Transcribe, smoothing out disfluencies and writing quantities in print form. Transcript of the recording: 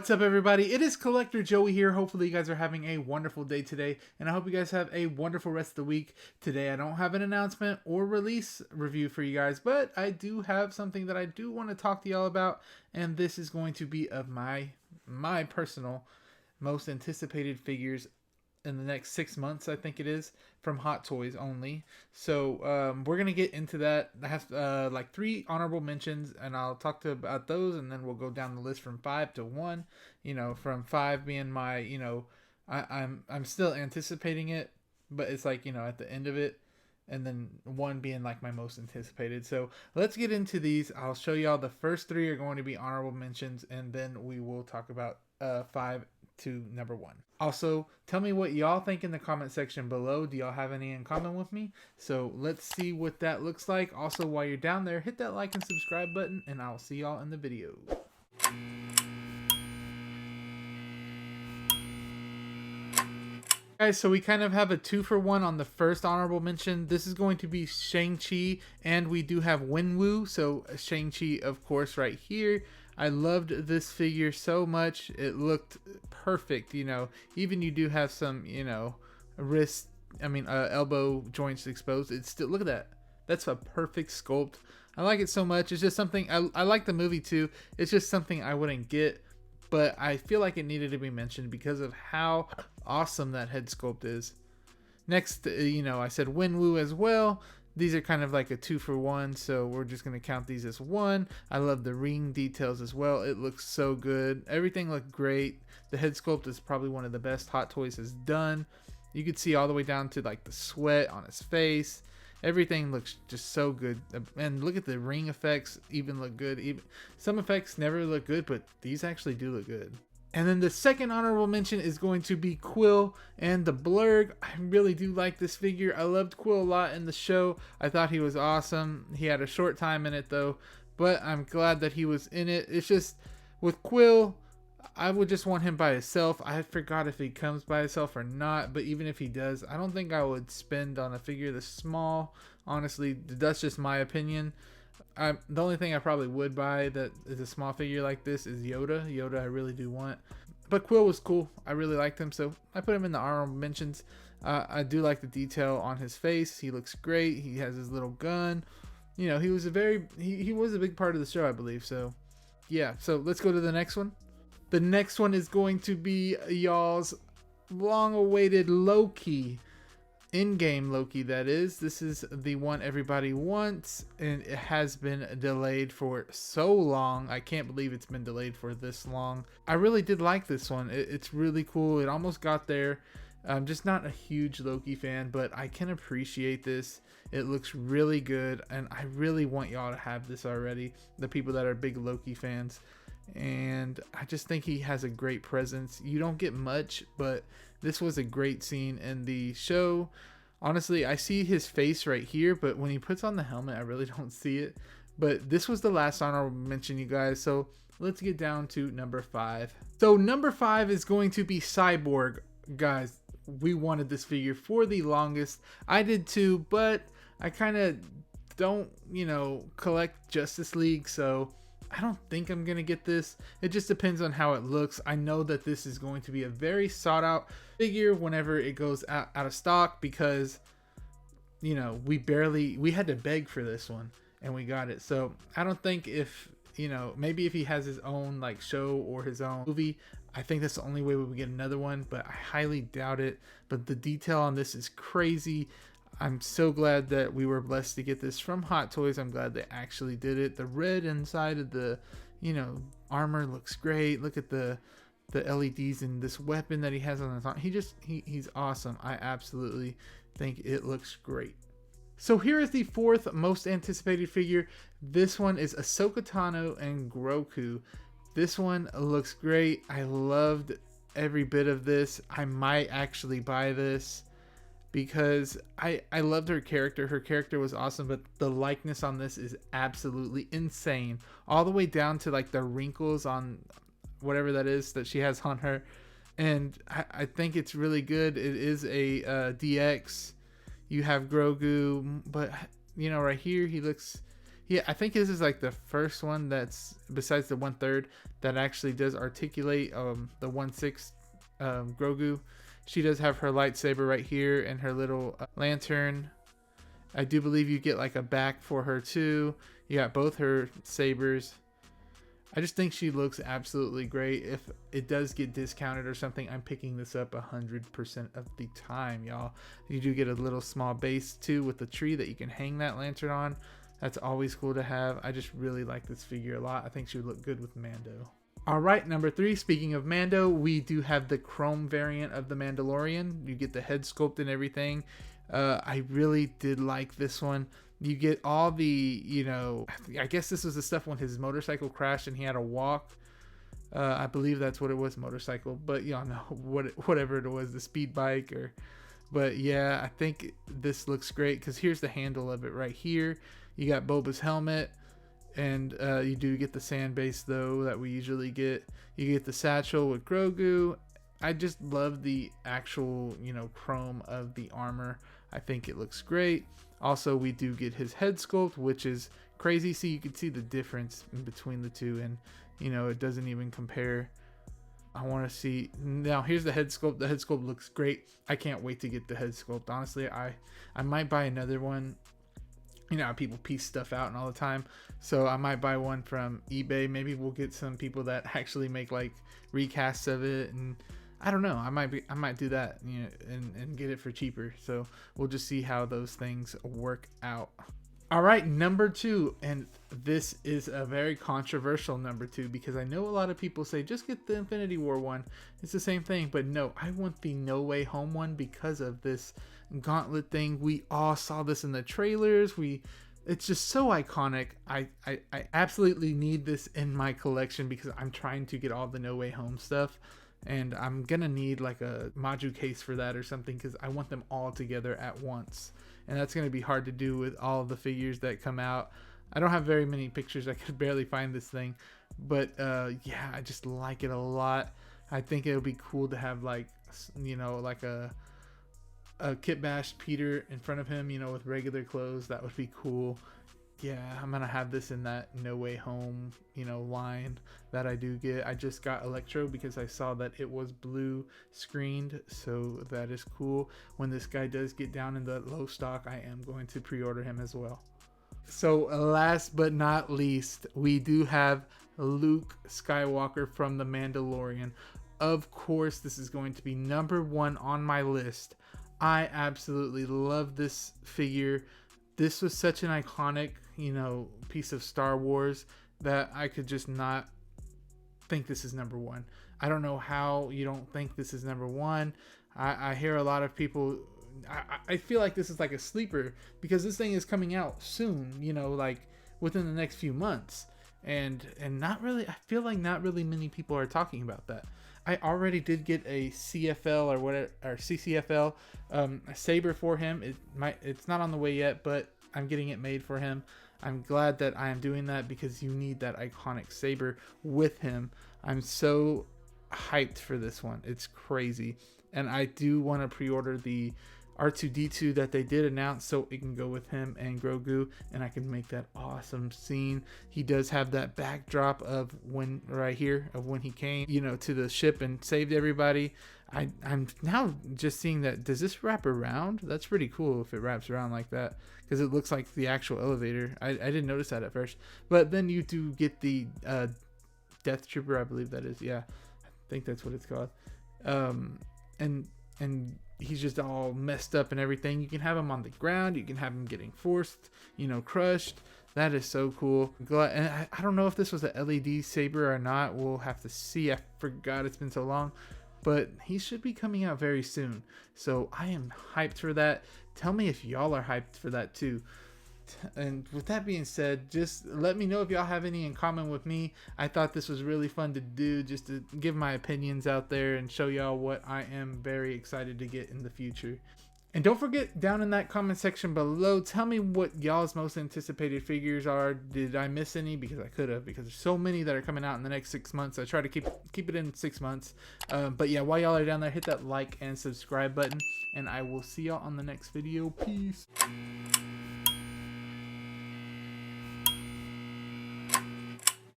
What's up, everybody? It is Collector Joey here. Hopefully you guys are having a wonderful day today, and I hope you guys have a wonderful rest of the week. Today I don't have an announcement or release review for you guys, but I do have something that I do want to talk to y'all about, and this is going to be of my personal most anticipated figures in the next 6 months, I think it is, from Hot Toys only. So we're gonna get into that. I have like 3 honorable mentions, and I'll talk about those, and then we'll go down the list from 5 to 1. You know, from 5 being my, I'm still anticipating it, but it's like, at the end of it, and then 1 being like my most anticipated. So let's get into these. I'll show y'all the first 3 are going to be honorable mentions, and then we will talk about 5 to number 1. Also, tell me what y'all think in the comment section below. Do y'all have any in common with me? So let's see what that looks like. Also, while you're down there, hit that like and subscribe button, and I'll see y'all in the video. Guys, so we kind of have a 2-for-1 on the first honorable mention. This is going to be Shang Chi, and we do have Wenwu. So Shang Chi, of course, right here. I loved this figure so much. It looked perfect, Even you do have some, elbow joints exposed. It's still, look at that. That's a perfect sculpt. I like it so much. It's just something, I like the movie too. It's just something I wouldn't get, but I feel like it needed to be mentioned because of how awesome that head sculpt is. Next, I said Wenwu as well. These are kind of like a 2-for-1, so we're just going to count these as 1. I love the ring details as well. It looks so good. Everything looked great. The head sculpt is probably one of the best Hot Toys has done. You could see all the way down to like the sweat on his face. Everything looks just so good. And look at the ring effects, even look good. Even some effects never look good, but these actually do look good. And then the second honorable mention is going to be Quill and the Blurg. I really do like this figure. I loved Quill a lot in the show. I thought he was awesome. He had a short time in it though, but I'm glad that he was in it. It's just with Quill, I would just want him by himself. I forgot if he comes by himself or not, but even if he does, I don't think I would spend on a figure this small. Honestly, that's just my opinion. The only thing I probably would buy that is a small figure like this is Yoda. Yoda I really do want. But Quill was cool. I really liked him, so I put him in the honorable mentions. I do like the detail on his face. He looks great. He has his little gun. He was he was a big part of the show, I believe. So, yeah. So let's go to the next one. The next one is going to be y'all's long-awaited Loki. In-game Loki, that is. This is the one everybody wants, and it has been delayed for so long. I can't believe it's been delayed for this long. I really did like this one. It's really cool. It almost got there. I'm just not a huge Loki fan, but I can appreciate this. It looks really good, and I really want y'all to have this already, the people that are big Loki fans. And I just think he has a great presence. You don't get much, but this was a great scene in the show. Honestly, I see his face right here, but when he puts on the helmet, I really don't see it. But this was the last honorable mention, you guys. So let's get down to number 5. So number 5 is going to be Cyborg. Guys, we wanted this figure for the longest. I did too, but I kind of don't, collect Justice League, so I don't think I'm going to get this. It just depends on how it looks. I know that this is going to be a very sought out figure whenever it goes out of stock because, we had to beg for this one and we got it. So I don't think if, maybe if he has his own like show or his own movie, I think that's the only way we would get another one, but I highly doubt it. But the detail on this is crazy. I'm so glad that we were blessed to get this from Hot Toys. I'm glad they actually did it. The red inside of the, armor looks great. Look at the LEDs and this weapon that he has on his arm. He's awesome. I absolutely think it looks great. So here is the 4th most anticipated figure. This one is Ahsoka, Tano, and Groku. This one looks great. I loved every bit of this. I might actually buy this, because I loved her character. Her character was awesome, but the likeness on this is absolutely insane. All the way down to like the wrinkles on whatever that is that she has on her. And I think it's really good. It is a DX. You have Grogu, but right here he looks Yeah, I think this is like the first one that's, besides the 1/3, that actually does articulate the 1/6 Grogu. She does have her lightsaber right here and her little lantern. I do believe you get like a back for her too. You got both her sabers. I just think she looks absolutely great. If it does get discounted or something, I'm picking this up 100% of the time, y'all. You do get a little small base too with the tree that you can hang that lantern on. That's always cool to have. I just really like this figure a lot. I think she would look good with Mando. All right, number 3, speaking of Mando, we do have the chrome variant of the Mandalorian. You get the head sculpt and everything. I really did like this one. You get all the, you know, I guess this was the stuff when his motorcycle crashed and he had to walk. I believe that's what it was, motorcycle. But y'all know whatever it was, the speed bike or. But yeah, I think this looks great because here's the handle of it right here. You got Boba's helmet. And you do get the sand base though that we usually get. You get the satchel with Grogu. I just love the actual, you know, chrome of the armor. I think it looks great. Also, we do get his head sculpt, which is crazy. See, you can see the difference in between the two, and you know, it doesn't even compare. I want to see now. Here's the head sculpt. The head sculpt looks great. I can't wait to get the head sculpt. Honestly, I might buy another one. You know how people piece stuff out and all the time, so I might buy one from eBay. Maybe we'll get some people that actually make like recasts of it, and I don't know, I might do that, you know, and get it for cheaper. So we'll just see how those things work out. All right, number 2, and this is a very controversial number 2 because I know a lot of people say just get the Infinity War one. It's the same thing, but no, I want the No Way Home one because of this gauntlet thing. We all saw this in the trailers. It's just so iconic. I absolutely need this in my collection because I'm trying to get all the No Way Home stuff. And I'm gonna need like a Maju case for that or something because I want them all together at once. And that's gonna be hard to do with all of the figures that come out. I don't have very many pictures. I could barely find this thing. But yeah, I just like it a lot. I think it would be cool to have like, you know, like a Kit Bash Peter in front of him, you know, with regular clothes. That would be cool. Yeah, I'm gonna have this in that No Way Home, you know, line that I do get. I just got Electro because I saw that it was blue screened, so that is cool. When this guy does get down in the low stock, I am going to pre-order him as well. So last but not least, we do have Luke Skywalker from the Mandalorian. Of course, this is going to be number 1 on my list. I absolutely love this figure. This was such an iconic, you know, piece of Star Wars that I could just not think this is number 1. I don't know how you don't think this is number 1. I hear a lot of people. I feel like this is like a sleeper because this thing is coming out soon, you know, like within the next few months. And not really, I feel like not really many people are talking about that. I already did get a CFL or whatever, or CCFL a saber for him. It's not on the way yet, but I'm getting it made for him. I'm glad that I am doing that because you need that iconic saber with him. I'm so hyped for this one. It's crazy. And I do want to pre-order the R2-D2 that they did announce so it can go with him and Grogu, and I can make that awesome scene. He does have that backdrop of when right here of when he came, you know, to the ship and saved everybody. I'm now just seeing that. Does this wrap around? That's pretty cool if it wraps around like that because it looks like the actual elevator. I didn't notice that at first, but then you do get the Death Trooper, I believe that is. Yeah, I think that's what it's called. And he's just all messed up and everything. You can have him on the ground. You can have him getting forced, you know, crushed. That is so cool. And I don't know if this was a LED saber or not. We'll have to see. I forgot. It's been so long. But he should be coming out very soon. So I am hyped for that. Tell me if y'all are hyped for that too. And with that being said, just let me know if y'all have any in common with me. I thought this was really fun to do, just to give my opinions out there and show y'all what I am very excited to get in the future. And don't forget, down in that comment section below, tell me what y'all's most anticipated figures are. Did I miss any? Because I could have, because there's so many that are coming out in the next 6 months. I try to keep it in 6 months. But yeah, while y'all are down there, hit that like and subscribe button, and I will see y'all on the next video. Peace.